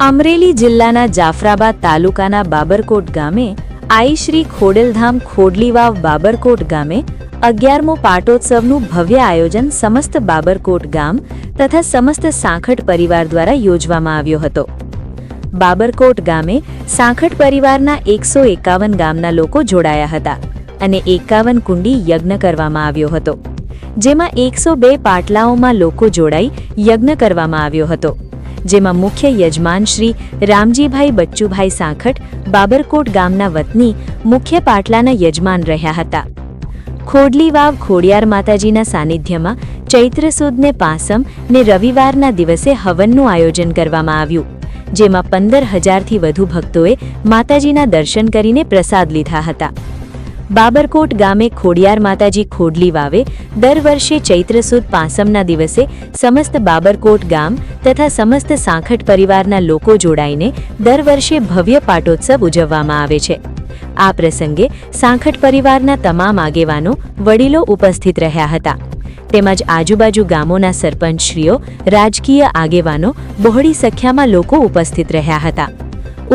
અમરેલી જિલ્લાના જાફરાબાદ તાલુકાના બાબરકોટ ગામે આઈ શ્રી ખોડલધામ ખોડલીવાવ બાબરકોટ ગામે 11મો પાટોત્સવનું ભવ્ય આયોજન સમસ્ત બાબરકોટ ગામ તથા સમસ્ત સાંખટ પરિવાર દ્વારા યોજવામાં આવ્યો હતો। બાબરકોટ ગામે સાંખટ પરિવારના 151 ગામના લોકો જોડાયા હતા અને 51 કુંડી યજ્ઞ કરવામાં આવ્યો હતો, જેમાં 102 પાટલાઓમાં લોકો જોડાઈ યજ્ઞ કરવામાં આવ્યો હતો, જેમાં મુખ્ય યજમાન શ્રી રામજીભાઈ બચ્ચુભાઈ સાંખટ બાબરકોટ ગામના વતની મુખ્ય પાટલાના યજમાન રહ્યા હતા। ખોડલીવાવ ખોડિયાર માતાજીના સાનિધ્યમાં ચૈત્ર સુદને પાંસમ ને રવિવારના દિવસે હવનનું આયોજન કરવામાં આવ્યું, જેમાં 15,000થી વધુ ભક્તોએ માતાજીના દર્શન કરીને પ્રસાદ લીધા હતા। બાબરકોટ ગામે ખોડિયાર માતાજી ખોડલી વાવે દર વર્ષે ચૈત્ર સુદ પાંસમના દિવસે સમસ્ત બાબરકોટ ગામ તથા સમસ્ત સાંખટ પરિવારના લોકો જોડાઈને દર વર્ષે ભવ્ય પાટોત્સવ ઉજવવામાં આવે છે। આ પ્રસંગે સાંખટ પરિવારના તમામ આગેવાનો વડીલો ઉપસ્થિત રહ્યા હતા, તેમજ આજુબાજુ ગામોના સરપંચશ્રીઓ, રાજકીય આગેવાનો, બહોળી સંખ્યામાં લોકો ઉપસ્થિત રહ્યા હતા।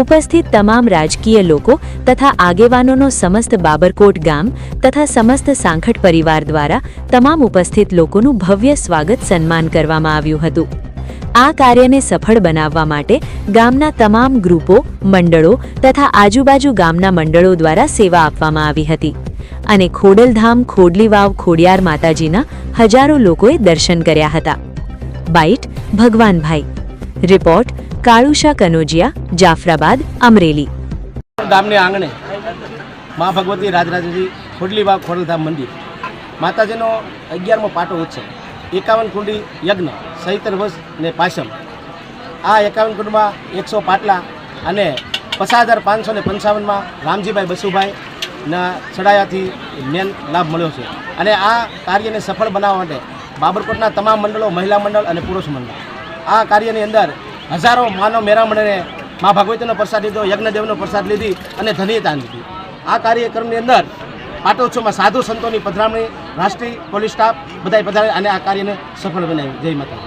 ઉપસ્થિત તમામ રાજકીય લોકો તથા આગેવાનોનો સમસ્ત બાબરકોટ ગામ તથા સમસ્ત સાંખટ પરિવાર દ્વારા તમામ ઉપસ્થિત લોકોનું ભવ્ય સ્વાગત સન્માન કરવામાં આવ્યું હતું। આ કાર્યને સફળ બનાવવા માટે ગામના તમામ ગ્રુપો, મંડળો તથા આજુબાજુ ગામના મંડળો દ્વારા સેવા આપવામાં આવી હતી અને ખોડલધામ ખોડલીવાવ ખોડિયાર માતાજીના હજારો લોકોએ દર્શન કર્યા હતા। Bite Bhagwanbhai, report Kalusha Kanojiya, Jafrabad, Amreli. ગામને આંગણે મા ભગવતી રાજરાજેજી ખોડલીવાવ ખોડલધામ મંદિર માતાજીનો 11મો પાટો ઉત્સવ 51 કુંડી યજ્ઞ ચૈત્ર વર્ષ ને પાંસમ। આ 51 કુંડમાં 100 પાટલા અને 50,555માં રામજીભાઈ બસુભાઈના ચડાયાથી મેન લાભ મળ્યો છે અને આ કાર્યને સફળ બનાવવા માટે બાબરકોટના તમામ મંડળો, મહિલા મંડળ અને પુરુષ મંડળ આ કાર્યની અંદર હજારો માનવ મેરામણે મા ભગવતીનો પ્રસાદ લીધો, યજ્ઞદેવનો પ્રસાદ લીધી અને ધન્યતા લીધી। આ કાર્યક્રમની અંદર પાટોત્સવમાં સાધુ સંતોની પધરામણી, રાષ્ટ્રીય પોલીસ સ્ટાફ બધાએ પધારે અને આ કાર્યને સફળ બનાવ્યું। જય માતા।